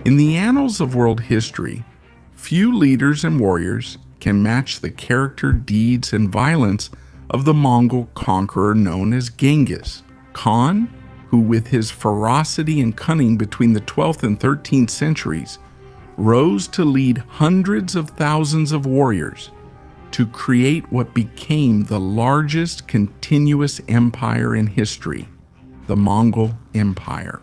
In the annals of world history, few leaders and warriors can match the character, deeds, and violence of the Mongol conqueror known as Genghis Khan, who with his ferocity and cunning between the 12th and 13th centuries rose to lead hundreds of thousands of warriors to create what became the largest continuous empire in history, the Mongol Empire,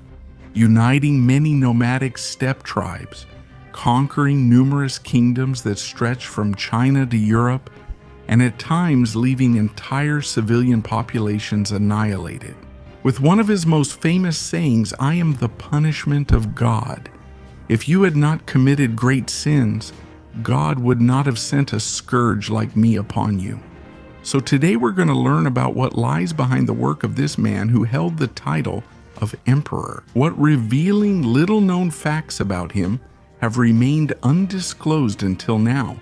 uniting many nomadic steppe tribes, conquering numerous kingdoms that stretch from China to Europe, and at times leaving entire civilian populations annihilated. With one of his most famous sayings, "I am the punishment of God. If you had not committed great sins, God would not have sent a scourge like me upon you." So today we're going to learn about what lies behind the work of this man who held the title of emperor. What revealing little-known facts about him have remained undisclosed until now,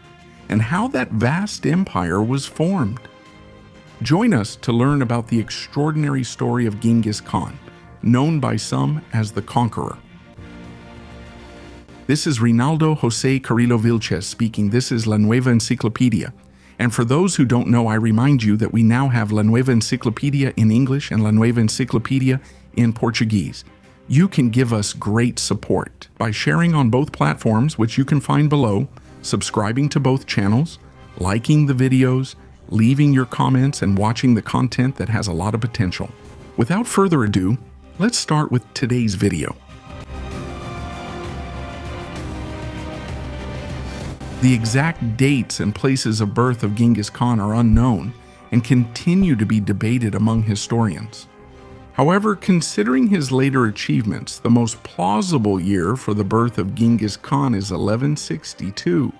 and how that vast empire was formed. Join us to learn about the extraordinary story of Genghis Khan, known by some as the Conqueror. This is Rinaldo Jose Carrillo Vilches speaking. This is La Nueva Enciclopedia. And for those who don't know, I remind you that we now have La Nueva Enciclopedia in English and La Nueva Enciclopedia in Portuguese. You can give us great support by sharing on both platforms, which you can find below, subscribing to both channels, liking the videos, leaving your comments, and watching the content that has a lot of potential. Without further ado, let's start with today's video. The exact dates and places of birth of Genghis Khan are unknown and continue to be debated among historians. However, considering his later achievements, the most plausible year for the birth of Genghis Khan is 1162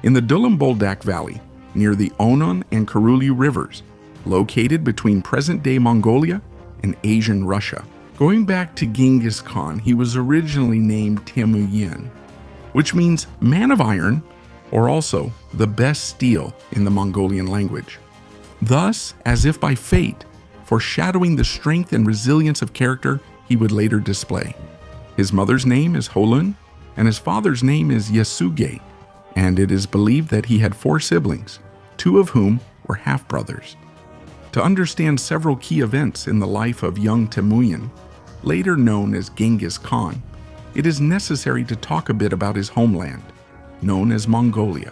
in the Dulam-Boldak Valley, near the Onon and Karuli rivers, located between present-day Mongolia and Asian Russia. Going back to Genghis Khan, he was originally named Temujin, which means man of iron, or also the best steel in the Mongolian language. Thus, as if by fate, foreshadowing the strength and resilience of character he would later display. His mother's name is Holun, and his father's name is Yasuge, and it is believed that he had 4 siblings, 2 of whom were half-brothers. To understand several key events in the life of young Temujin, later known as Genghis Khan, it is necessary to talk a bit about his homeland, known as Mongolia.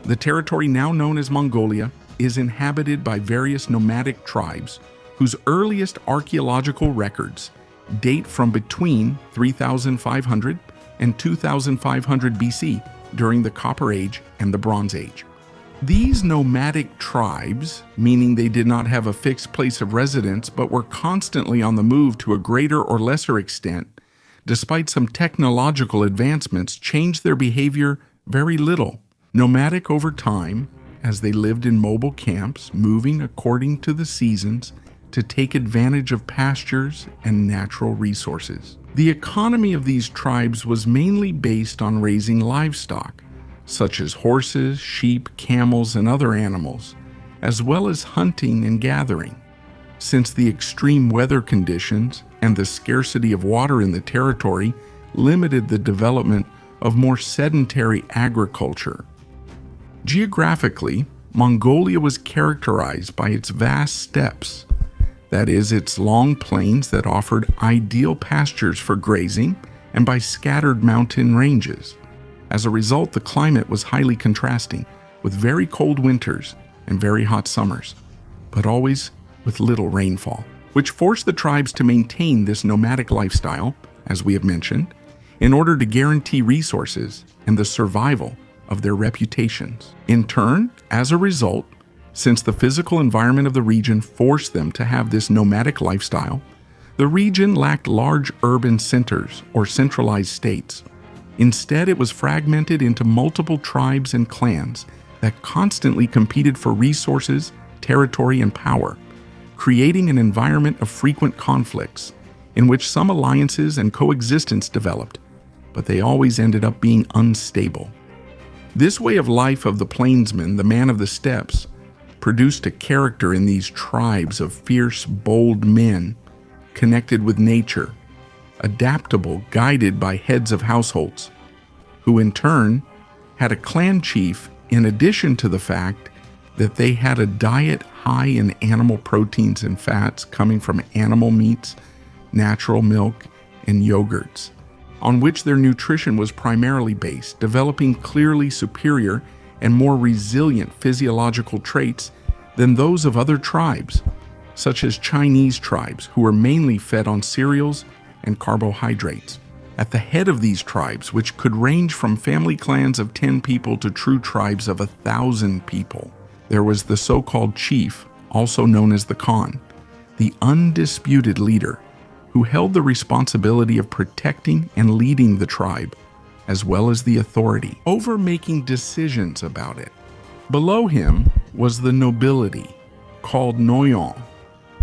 The territory now known as Mongolia is inhabited by various nomadic tribes whose earliest archaeological records date from between 3,500 and 2,500 BC during the Copper Age and the Bronze Age. These nomadic tribes, meaning they did not have a fixed place of residence but were constantly on the move to a greater or lesser extent, despite some technological advancements, changed their behavior very little. Nomadic over time, as they lived in mobile camps, moving according to the seasons to take advantage of pastures and natural resources. The economy of these tribes was mainly based on raising livestock, such as horses, sheep, camels, and other animals, as well as hunting and gathering. Since the extreme weather conditions and the scarcity of water in the territory limited the development of more sedentary agriculture. Geographically, Mongolia was characterized by its vast steppes, that is, its long plains that offered ideal pastures for grazing, and by scattered mountain ranges. As a result, the climate was highly contrasting, with very cold winters and very hot summers, but always with little rainfall, which forced the tribes to maintain this nomadic lifestyle, as we have mentioned, in order to guarantee resources and the survival of their reputations. In turn, as a result, since the physical environment of the region forced them to have this nomadic lifestyle, the region lacked large urban centers or centralized states. Instead, it was fragmented into multiple tribes and clans that constantly competed for resources, territory, and power, creating an environment of frequent conflicts in which some alliances and coexistence developed, but they always ended up being unstable. This way of life of the plainsman, the man of the steppes, produced a character in these tribes of fierce, bold men connected with nature, adaptable, guided by heads of households, who in turn had a clan chief in addition to the fact that they had a diet high in animal proteins and fats coming from animal meats, natural milk, and yogurts, on which their nutrition was primarily based, developing clearly superior and more resilient physiological traits than those of other tribes, such as Chinese tribes, who were mainly fed on cereals and carbohydrates. At the head of these tribes, which could range from family clans of 10 people to true tribes of 1,000 people, there was the so-called chief, also known as the Khan, the undisputed leader, who held the responsibility of protecting and leading the tribe, as well as the authority over making decisions about it. Below him was the nobility, called Noyon,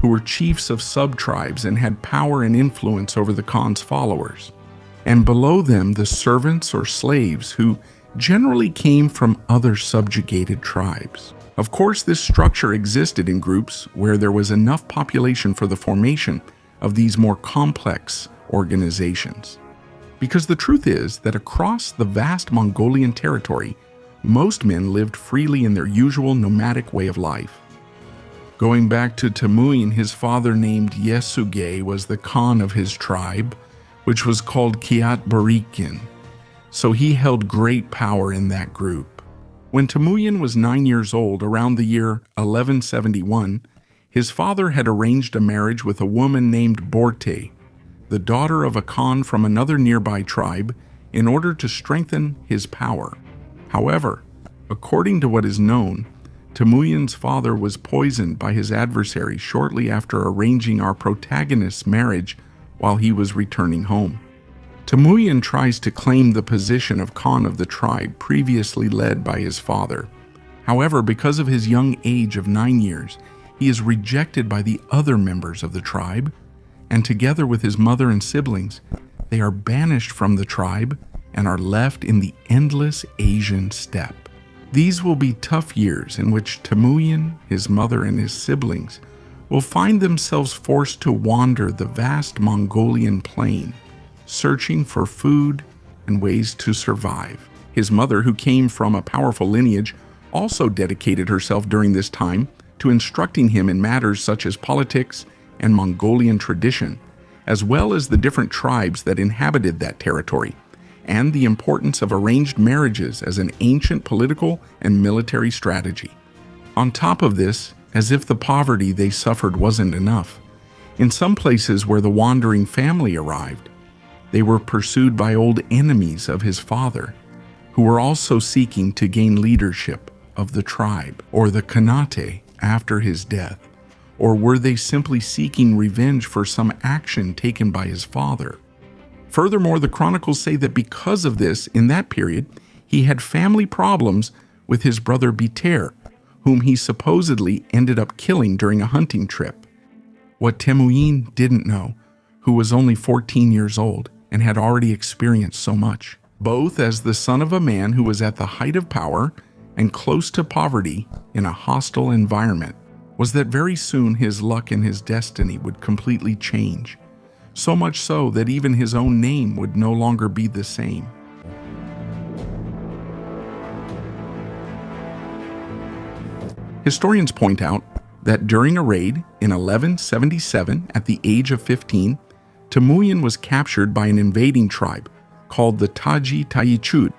who were chiefs of sub-tribes and had power and influence over the Khan's followers. And below them the servants or slaves, who generally came from other subjugated tribes. Of course, this structure existed in groups where there was enough population for the formation of these more complex organizations. Because the truth is that across the vast Mongolian territory, most men lived freely in their usual nomadic way of life. Going back to Temujin, his father named Yesuge was the Khan of his tribe, which was called Kiat Barikin, so he held great power in that group. When Temujin was 9 years old, around the year 1171, his father had arranged a marriage with a woman named Borte, the daughter of a Khan from another nearby tribe, in order to strengthen his power. However, according to what is known, Temujin's father was poisoned by his adversary shortly after arranging our protagonist's marriage while he was returning home. Temujin tries to claim the position of Khan of the tribe previously led by his father. However, because of his young age of 9 years, he is rejected by the other members of the tribe, and together with his mother and siblings, they are banished from the tribe and are left in the endless Asian steppe. These will be tough years in which Temujin, his mother, and his siblings will find themselves forced to wander the vast Mongolian plain, searching for food and ways to survive. His mother, who came from a powerful lineage, also dedicated herself during this time to instructing him in matters such as politics and Mongolian tradition, as well as the different tribes that inhabited that territory, and the importance of arranged marriages as an ancient political and military strategy. On top of this, as if the poverty they suffered wasn't enough, in some places where the wandering family arrived, they were pursued by old enemies of his father, who were also seeking to gain leadership of the tribe or the Khanate after his death. Or were they simply seeking revenge for some action taken by his father? Furthermore, the chronicles say that because of this, in that period, he had family problems with his brother Biter, whom he supposedly ended up killing during a hunting trip. What Temujin didn't know, who was only 14 years old and had already experienced so much, both as the son of a man who was at the height of power and close to poverty in a hostile environment, was that very soon his luck and his destiny would completely change, so much so that even his own name would no longer be the same. Historians point out that during a raid in 1177, at the age of 15, Temujin was captured by an invading tribe called the Taji Taichud,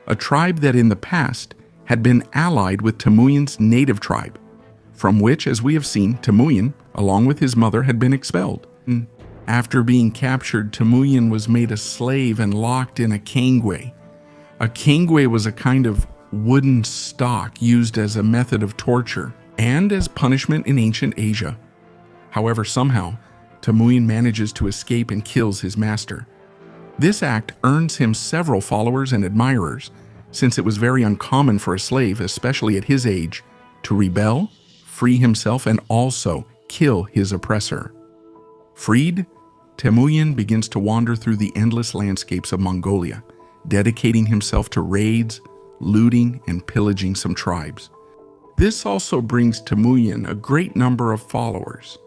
a tribe that in the past had been allied with Temujin's native tribe, from which, as we have seen, Temujin, along with his mother, had been expelled. After being captured, Temujin was made a slave and locked in a kangwe. A kangwe was a kind of wooden stock used as a method of torture and as punishment in ancient Asia. However, somehow, Temujin manages to escape and kills his master. This act earns him several followers and admirers, since it was very uncommon for a slave, especially at his age, to rebel, free himself, and also kill his oppressor. Freed, Temujin begins to wander through the endless landscapes of Mongolia, dedicating himself to raids, looting, and pillaging some tribes. This also brings Temujin a great number of followers,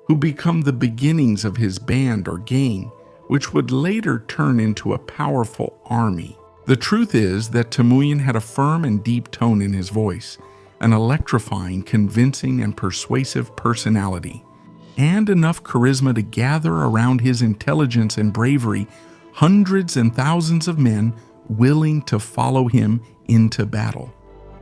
who become the beginnings of his band or gang, which would later turn into a powerful army. The truth is that Temujin had a firm and deep tone in his voice, an electrifying, convincing, and persuasive personality, and enough charisma to gather around his intelligence and bravery hundreds and thousands of men willing to follow him into battle.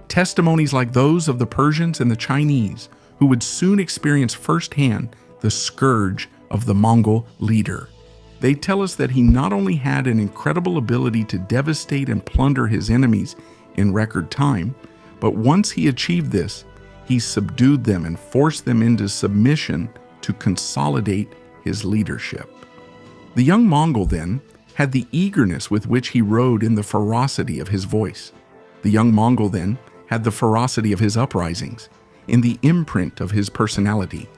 Testimonies like those of the Persians and the Chinese, who would soon experience firsthand the scourge of the Mongol leader. They tell us that he not only had an incredible ability to devastate and plunder his enemies in record time, but once he achieved this, he subdued them and forced them into submission to consolidate his leadership. The young Mongol, then, had the eagerness with which he rode in the ferocity of his voice. The young Mongol, then, had the ferocity of his uprisings, in the imprint of his personality,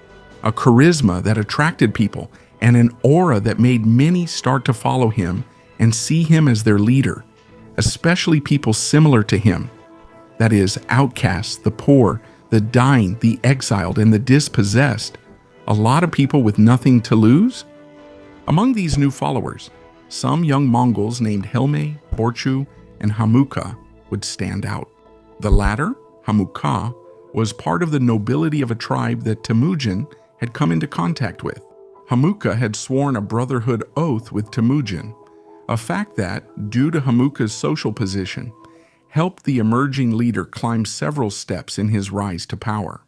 a charisma that attracted people, and an aura that made many start to follow him and see him as their leader, especially people similar to him. That is, outcasts, the poor, the dying, the exiled, and the dispossessed. A lot of people with nothing to lose? Among these new followers, some young Mongols named Helme, Borchu, and Hamuka would stand out. The latter, Hamuka, was part of the nobility of a tribe that Temujin had come into contact with. Hamuka had sworn a brotherhood oath with Temujin, a fact that, due to Hamuka's social position, helped the emerging leader climb several steps in his rise to power.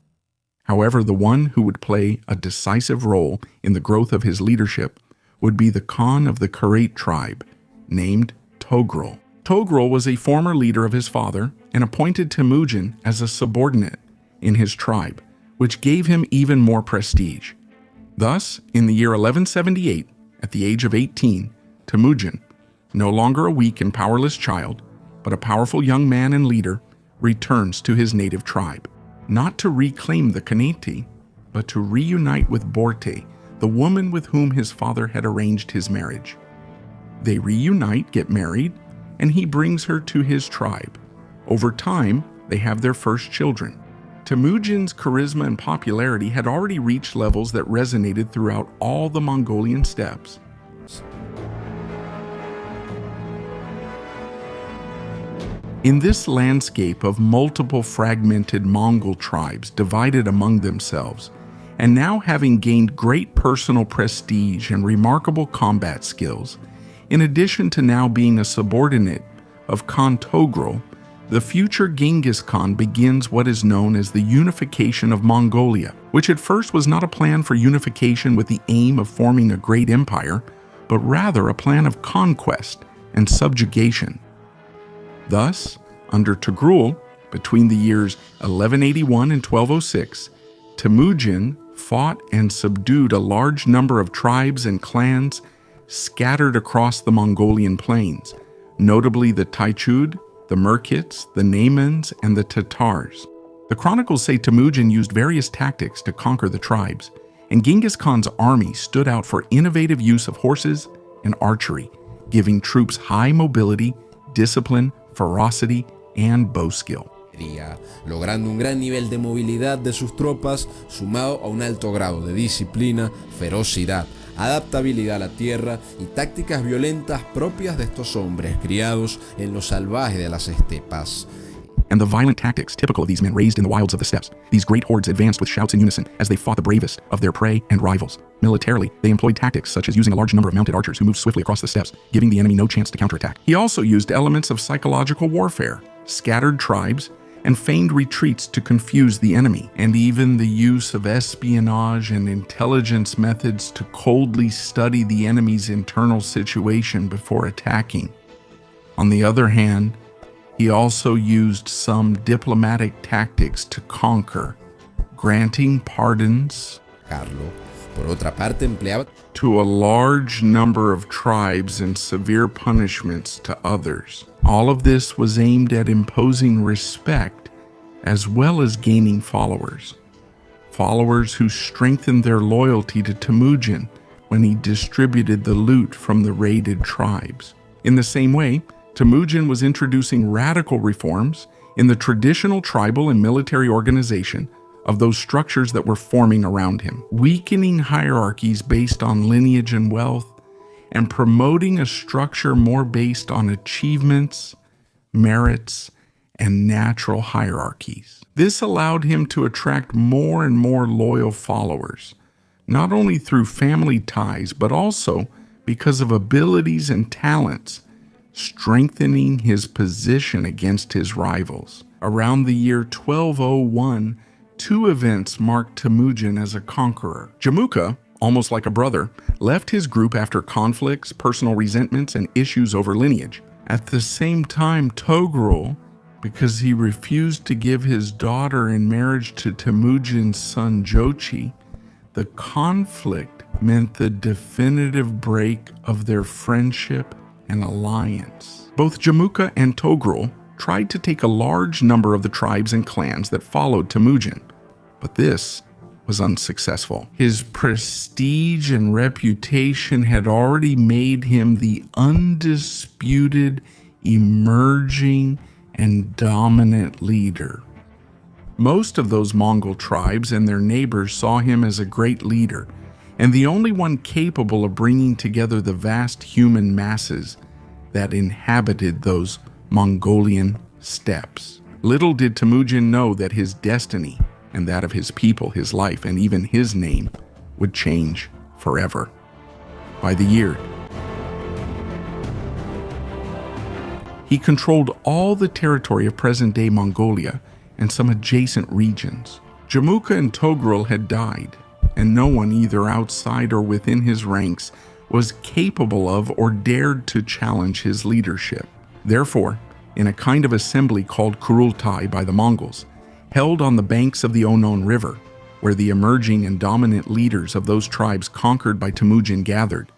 However, the one who would play a decisive role in the growth of his leadership would be the Khan of the Karait tribe, named Togrul. Togrul was a former leader of his father and appointed Temujin as a subordinate in his tribe, which gave him even more prestige. Thus, in the year 1178, at the age of 18, Temujin, no longer a weak and powerless child, but a powerful young man and leader, returns to his native tribe, not to reclaim the Khanate, but to reunite with Borte, the woman with whom his father had arranged his marriage. They reunite, get married, and he brings her to his tribe. Over time, they have their first children. Temujin's charisma and popularity had already reached levels that resonated throughout all the Mongolian steppes. In this landscape of multiple fragmented Mongol tribes divided among themselves, and now having gained great personal prestige and remarkable combat skills, in addition to now being a subordinate of Khan Togrul, the future Genghis Khan begins what is known as the Unification of Mongolia, which at first was not a plan for unification with the aim of forming a great empire, but rather a plan of conquest and subjugation. Thus, under Togrul, between the years 1181 and 1206, Temujin fought and subdued a large number of tribes and clans scattered across the Mongolian plains, notably the Taichud, the Merkits, the Naimans, and the Tatars. The chronicles say Temujin used various tactics to conquer the tribes, and Genghis Khan's army stood out for innovative use of horses and archery, giving troops high mobility, discipline, ferocity, and bow skill. Logrando un gran nivel de movilidad de sus tropas, sumado a un alto grado de disciplina, ferocidad, adaptabilidad a la tierra y tácticas violentas propias de estos hombres criados en lo salvaje de las estepas. And the violent tactics typical of these men raised in the wilds of the steppes. These great hordes advanced with shouts in unison as they fought the bravest of their prey and rivals. Militarily, they employed tactics such as using a large number of mounted archers who moved swiftly across the steppes, giving the enemy no chance to counterattack. He also used elements of psychological warfare, scattered tribes, and feigned retreats to confuse the enemy, and even the use of espionage and intelligence methods to coldly study the enemy's internal situation before attacking. On the other hand, he also used some diplomatic tactics to conquer, granting pardons Por otra parte, empleaba to a large number of tribes and severe punishments to others. All of this was aimed at imposing respect as well as gaining followers. Followers who strengthened their loyalty to Temujin when he distributed the loot from the raided tribes. In the same way, Temujin was introducing radical reforms in the traditional tribal and military organization of those structures that were forming around him, weakening hierarchies based on lineage and wealth, and promoting a structure more based on achievements, merits, and natural hierarchies. This allowed him to attract more and more loyal followers, not only through family ties, but also because of abilities and talents, strengthening his position against his rivals. Around the year 1201, two events marked Temujin as a conqueror. Jamuka, almost like a brother, left his group after conflicts, personal resentments, and issues over lineage. At the same time, Togrul, because he refused to give his daughter in marriage to Temujin's son Jochi, the conflict meant the definitive break of their friendship and alliance. Both Jamuka and Togrul tried to take a large number of the tribes and clans that followed Temujin, but this was unsuccessful. His prestige and reputation had already made him the undisputed, emerging, and dominant leader. Most of those Mongol tribes and their neighbors saw him as a great leader, and the only one capable of bringing together the vast human masses that inhabited those Mongolian steppes. Little did Temujin know that his destiny and that of his people, his life, and even his name would change forever. By the year, he controlled all the territory of present-day Mongolia and some adjacent regions. Jamuka and Togrul had died, and no one either outside or within his ranks was capable of or dared to challenge his leadership. Therefore, in a kind of assembly called Kurultai by the Mongols, held on the banks of the Onon River, where the emerging and dominant leaders of those tribes conquered by Temujin gathered,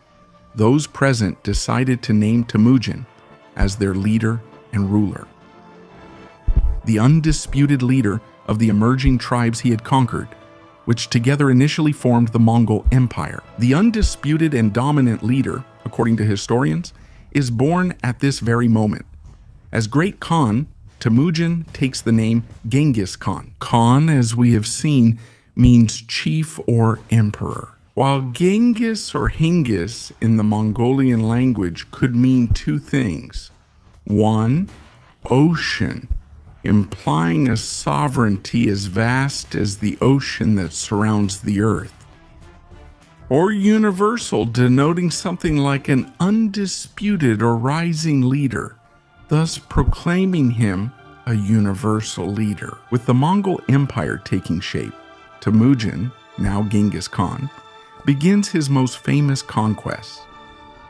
those present decided to name Temujin as their leader and ruler. The undisputed leader of the emerging tribes he had conquered, which together initially formed the Mongol Empire. The undisputed and dominant leader, according to historians, is born at this very moment. As Great Khan, Temujin takes the name Genghis Khan. Khan, as we have seen, means chief or emperor. While Genghis or Hengis in the Mongolian language could mean two things. One, ocean, implying a sovereignty as vast as the ocean that surrounds the earth. Or universal, denoting something like an undisputed or rising leader, thus proclaiming him a universal leader. With the Mongol Empire taking shape, Temujin, now Genghis Khan, begins his most famous conquests.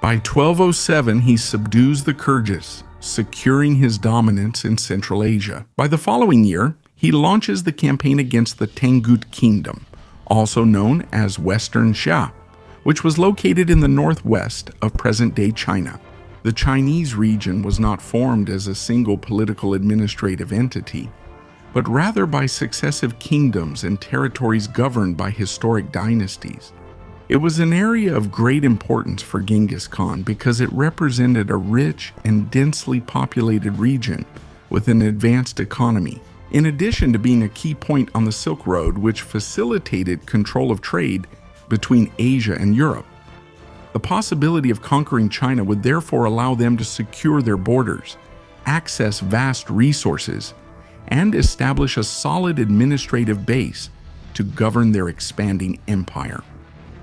By 1207, he subdues the Kyrgyz, securing his dominance in Central Asia. By the following year, he launches the campaign against the Tangut Kingdom, also known as Western Xia, which was located in the northwest of present-day China. The Chinese region was not formed as a single political administrative entity, but rather by successive kingdoms and territories governed by historic dynasties. It was an area of great importance for Genghis Khan because it represented a rich and densely populated region with an advanced economy, in addition to being a key point on the Silk Road, which facilitated control of trade between Asia and Europe. The possibility of conquering China would therefore allow them to secure their borders, access vast resources, and establish a solid administrative base to govern their expanding empire.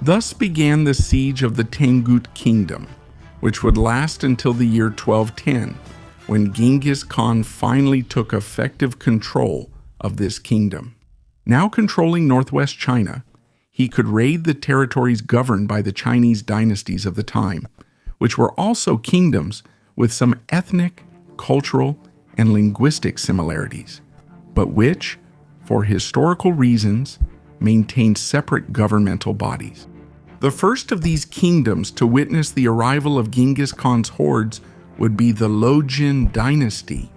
Thus began the siege of the Tangut Kingdom, which would last until the year 1210, when Genghis Khan finally took effective control of this kingdom. Now controlling northwest China, he could raid the territories governed by the Chinese dynasties of the time, which were also kingdoms with some ethnic, cultural, and linguistic similarities, but which, for historical reasons, maintained separate governmental bodies. The first of these kingdoms to witness the arrival of Genghis Khan's hordes would be the Lojin dynasty.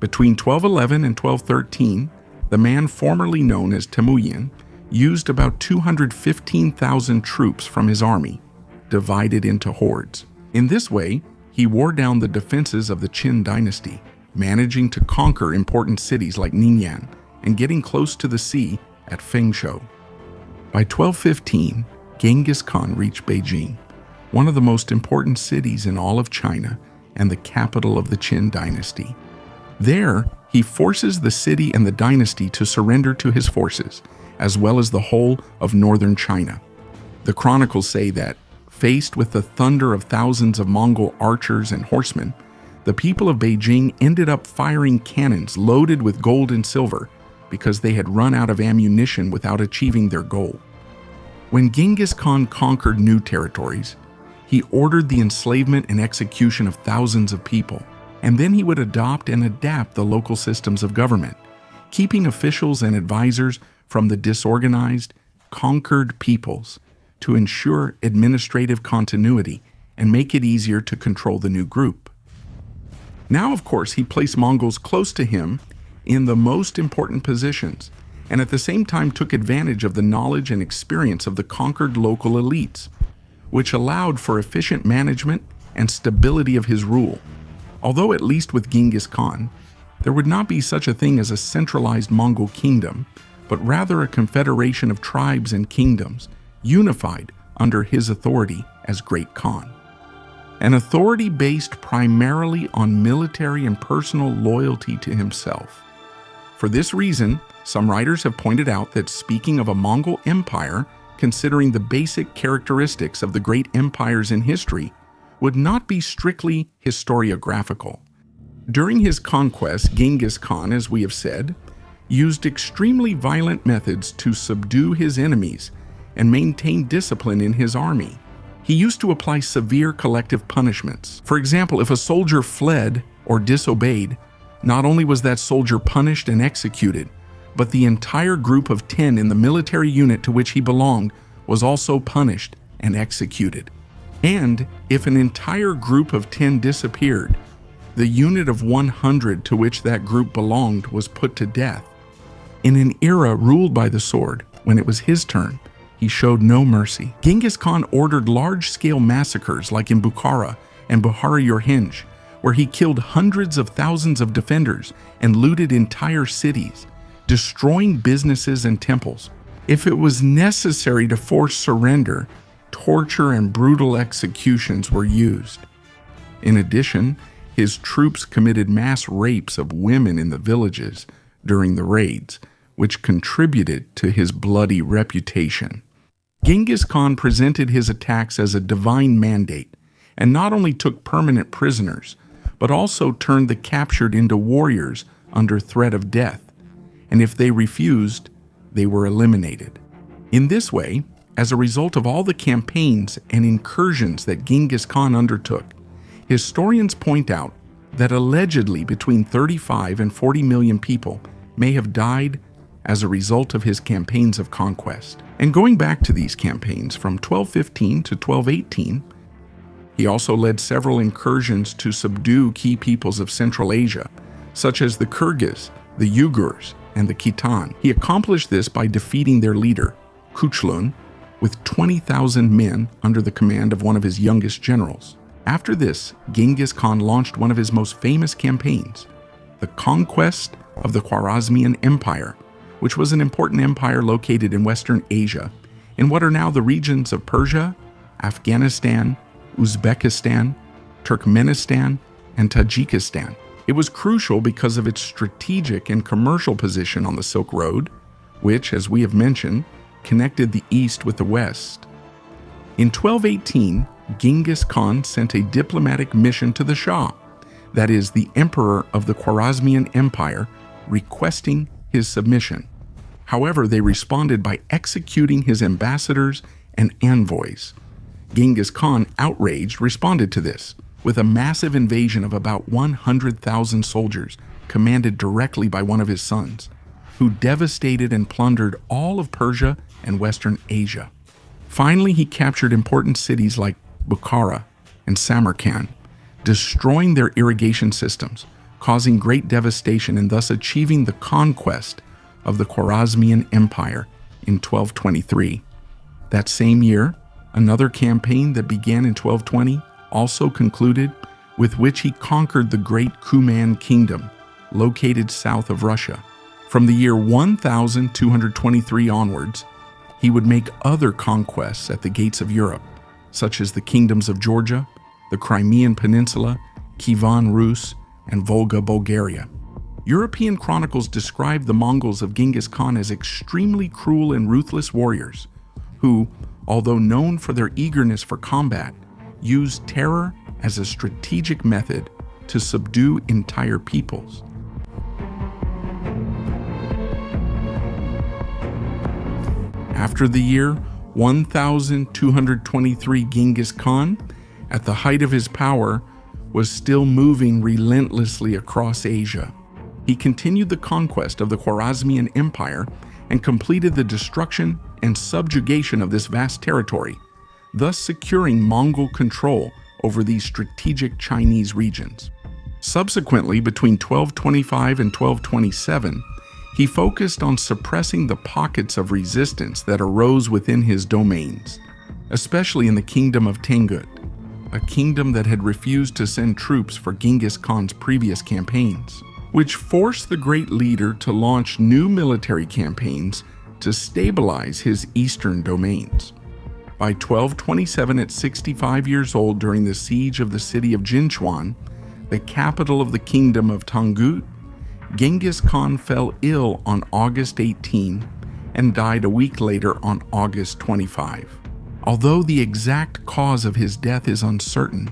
Between 1211 and 1213, the man formerly known as Temujin used about 215,000 troops from his army, divided into hordes. In this way, he wore down the defenses of the Qin dynasty, managing to conquer important cities like Ningyan and getting close to the sea at Fengshou. By 1215, Genghis Khan reached Beijing, one of the most important cities in all of China and the capital of the Qin dynasty. There, he forces the city and the dynasty to surrender to his forces, as well as the whole of northern China. The chronicles say that, faced with the thunder of thousands of Mongol archers and horsemen, the people of Beijing ended up firing cannons loaded with gold and silver because they had run out of ammunition without achieving their goal. When Genghis Khan conquered new territories, he ordered the enslavement and execution of thousands of people, and then he would adopt and adapt the local systems of government, keeping officials and advisors from the disorganized, conquered peoples to ensure administrative continuity and make it easier to control the new group. Now, of course, he placed Mongols close to him in the most important positions, and at the same time took advantage of the knowledge and experience of the conquered local elites, which allowed for efficient management and stability of his rule. Although at least with Genghis Khan, there would not be such a thing as a centralized Mongol kingdom, but rather a confederation of tribes and kingdoms, unified under his authority as Great Khan. An authority based primarily on military and personal loyalty to himself. For this reason, some writers have pointed out that speaking of a Mongol empire, considering the basic characteristics of the great empires in history, would not be strictly historiographical. During his conquest, Genghis Khan, as we have said, used extremely violent methods to subdue his enemies and maintain discipline in his army. He used to apply severe collective punishments. For example, if a soldier fled or disobeyed, not only was that soldier punished and executed, but the entire group of 10 in the military unit to which he belonged was also punished and executed. And if an entire group of 10 disappeared, the unit of 100 to which that group belonged was put to death. In an era ruled by the sword, when it was his turn, he showed no mercy. Genghis Khan ordered large-scale massacres like in Bukhara and Bukhara-Urgench, where he killed hundreds of thousands of defenders and looted entire cities, destroying businesses and temples. If it was necessary to force surrender, torture and brutal executions were used. In addition, his troops committed mass rapes of women in the villages during the raids, which contributed to his bloody reputation. Genghis Khan presented his attacks as a divine mandate, and not only took permanent prisoners, but also turned the captured into warriors under threat of death, and if they refused, they were eliminated. In this way, as a result of all the campaigns and incursions that Genghis Khan undertook, historians point out that allegedly between 35 and 40 million people may have died as a result of his campaigns of conquest. And going back to these campaigns from 1215 to 1218, he also led several incursions to subdue key peoples of Central Asia, such as the Kyrgyz, the Uyghurs, and the Khitan. He accomplished this by defeating their leader, Kuchulun, with 20,000 men under the command of one of his youngest generals. After this, Genghis Khan launched one of his most famous campaigns, the Conquest of the Khwarezmian Empire, which was an important empire located in Western Asia, in what are now the regions of Persia, Afghanistan, Uzbekistan, Turkmenistan, and Tajikistan. It was crucial because of its strategic and commercial position on the Silk Road, which, as we have mentioned, connected the East with the West. In 1218, Genghis Khan sent a diplomatic mission to the Shah, that is, the Emperor of the Khwarezmian Empire, requesting his submission. However, they responded by executing his ambassadors and envoys. Genghis Khan, outraged, responded to this with a massive invasion of about 100,000 soldiers, commanded directly by one of his sons, who devastated and plundered all of Persia and Western Asia. Finally, he captured important cities like Bukhara and Samarkand, destroying their irrigation systems, causing great devastation and thus achieving the conquest of the Khwarezmian Empire in 1223. That same year, another campaign that began in 1220 also concluded, with which he conquered the great Kuman Kingdom, located south of Russia. From the year 1223 onwards, he would make other conquests at the gates of Europe, such as the kingdoms of Georgia, the Crimean Peninsula, Kievan Rus, and Volga, Bulgaria. European chronicles describe the Mongols of Genghis Khan as extremely cruel and ruthless warriors who, although known for their eagerness for combat, used terror as a strategic method to subdue entire peoples. After the year 1223, Genghis Khan, at the height of his power, was still moving relentlessly across Asia. He continued the conquest of the Khwarezmian Empire and completed the destruction and subjugation of this vast territory, thus securing Mongol control over these strategic Chinese regions. Subsequently, between 1225 and 1227, he focused on suppressing the pockets of resistance that arose within his domains, especially in the kingdom of Tengut, a kingdom that had refused to send troops for Genghis Khan's previous campaigns, which forced the great leader to launch new military campaigns to stabilize his eastern domains. By 1227, at 65 years old during the siege of the city of Jinchuan, the capital of the kingdom of Tengut, Genghis Khan fell ill on August 18 and died a week later on August 25. Although the exact cause of his death is uncertain,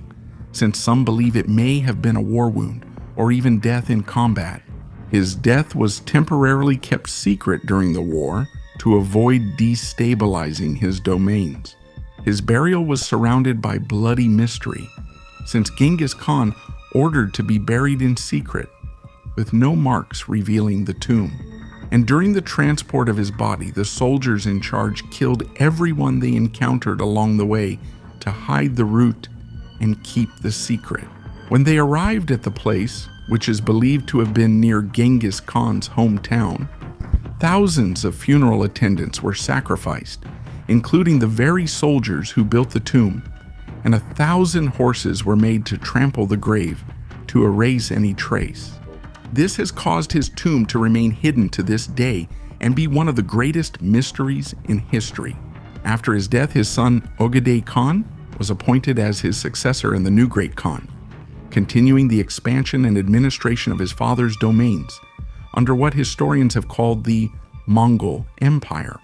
since some believe it may have been a war wound or even death in combat, his death was temporarily kept secret during the war to avoid destabilizing his domains. His burial was surrounded by bloody mystery, since Genghis Khan ordered to be buried in secret, with no marks revealing the tomb. And during the transport of his body, the soldiers in charge killed everyone they encountered along the way to hide the route and keep the secret. When they arrived at the place, which is believed to have been near Genghis Khan's hometown, thousands of funeral attendants were sacrificed, including the very soldiers who built the tomb, and 1,000 horses were made to trample the grave to erase any trace. This has caused his tomb to remain hidden to this day and be one of the greatest mysteries in history. After his death, his son Ogedei Khan was appointed as his successor in the new Great Khan, continuing the expansion and administration of his father's domains under what historians have called the Mongol Empire.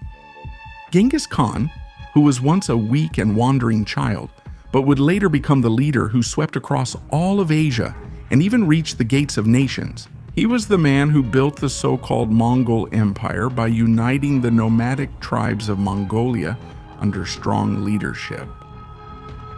Genghis Khan, who was once a weak and wandering child, but would later become the leader who swept across all of Asia and even reached the gates of nations, he was the man who built the so-called Mongol Empire by uniting the nomadic tribes of Mongolia under strong leadership.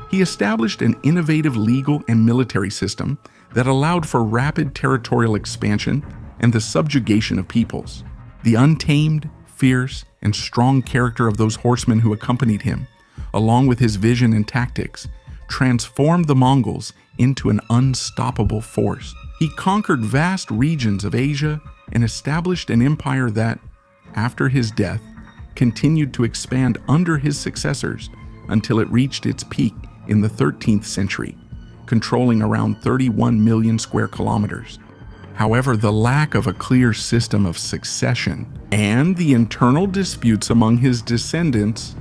He established an innovative legal and military system that allowed for rapid territorial expansion and the subjugation of peoples. The untamed, fierce, and strong character of those horsemen who accompanied him, along with his vision and tactics, transformed the Mongols into an unstoppable force. He conquered vast regions of Asia and established an empire that, after his death, continued to expand under his successors until it reached its peak in the 13th century, controlling around 31 million square kilometers. However, the lack of a clear system of succession and the internal disputes among his descendants,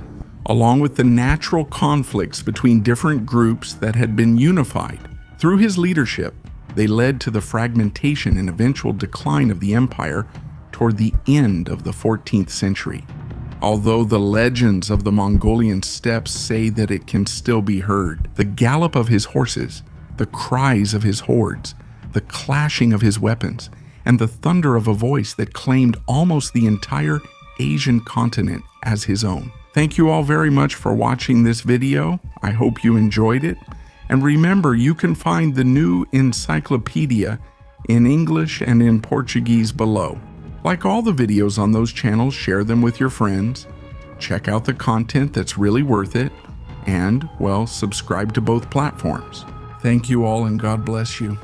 along with the natural conflicts between different groups that had been unified through his leadership, they led to the fragmentation and eventual decline of the empire toward the end of the 14th century. Although the legends of the Mongolian steppes say that it can still be heard, the gallop of his horses, the cries of his hordes, the clashing of his weapons, and the thunder of a voice that claimed almost the entire Asian continent as his own. Thank you all very much for watching this video. I hope you enjoyed it. And remember, you can find the new encyclopedia in English and in Portuguese below. Like all the videos on those channels, share them with your friends. Check out the content that's really worth it. And, well, subscribe to both platforms. Thank you all and God bless you.